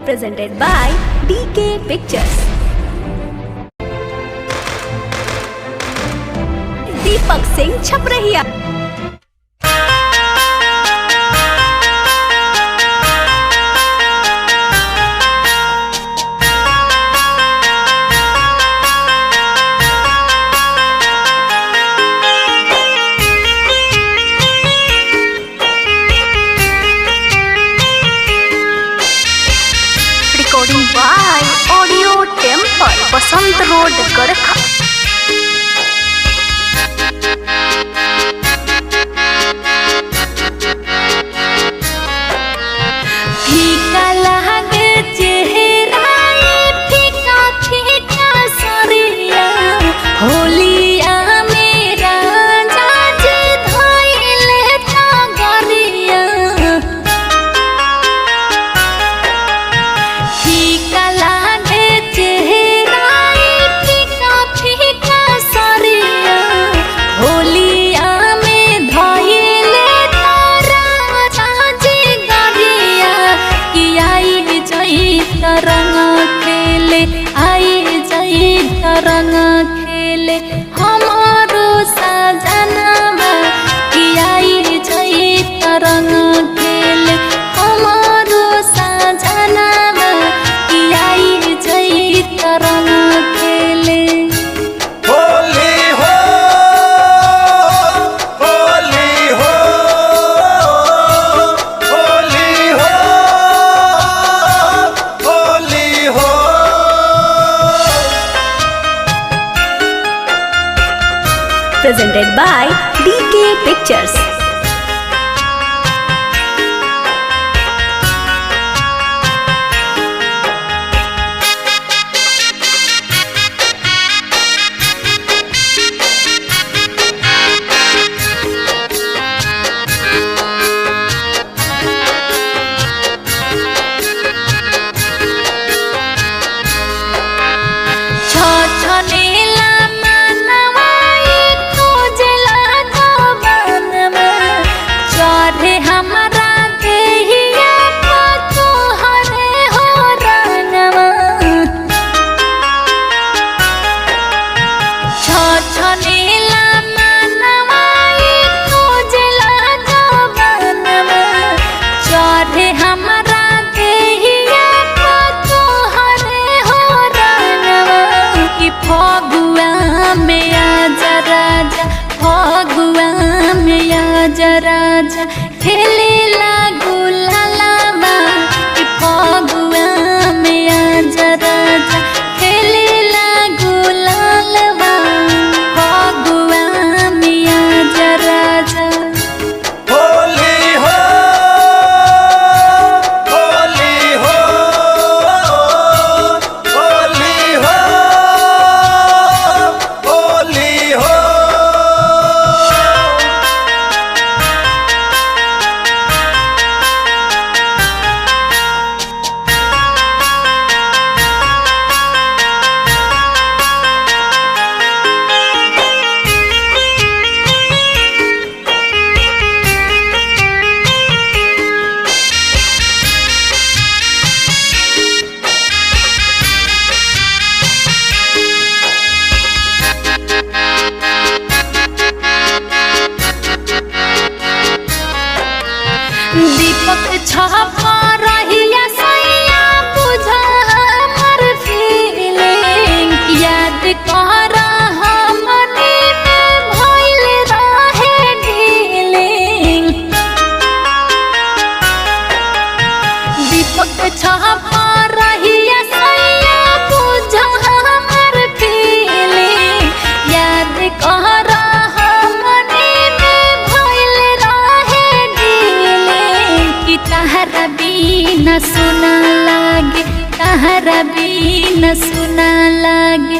presented by DK Pictures. Deepak Singh Chhapraiya. Recording by Audio Temple, Basant road Garkha. फीका लागे चेहरा फीका फीका सरिया होलिया मेरा जाज धइले तगरिया। फीका लागे चेहरा फीका फीका सरिया होलिया में धइले तारा जाज गरिया। कि आई जई तरंग खेले आई जई तरंग खेले हमारो सजनवा। कि आई जई तरंग खेले हमारो सजनवा। कि आई जई तरंग खेले। होली हो होली हो होली हो होली हो। Presented by DK Pictures. छछनेला मनवा खोजला जवानमा। चढ़े हमरा देहिया तोहरे हो रंगवा। छछनेला मनवा खोजला जवानमा। चढ़े हमरा देहिया तोहरे हो रंगवा। कि फगुआ में आजा राजा फगुआ में आजा राजा खेले गुलालबा। कि फगुआ में आजा राजा खेले गुलालबा। फगुआ में आजा राजा। होली हो होली हो होली हो होली हो। दीपक छपा रहिया सैया बुझा हमर फीलिंग। याद कर हमनी में भइल रहे डीलिंग। दीपक छपा रहिया सैया बुझा हमर फीलिंग। याद कर हमनी में भइल रहे डीलिंग। कि तहरा बिना सुना लागे तहरा बिना सुना लागे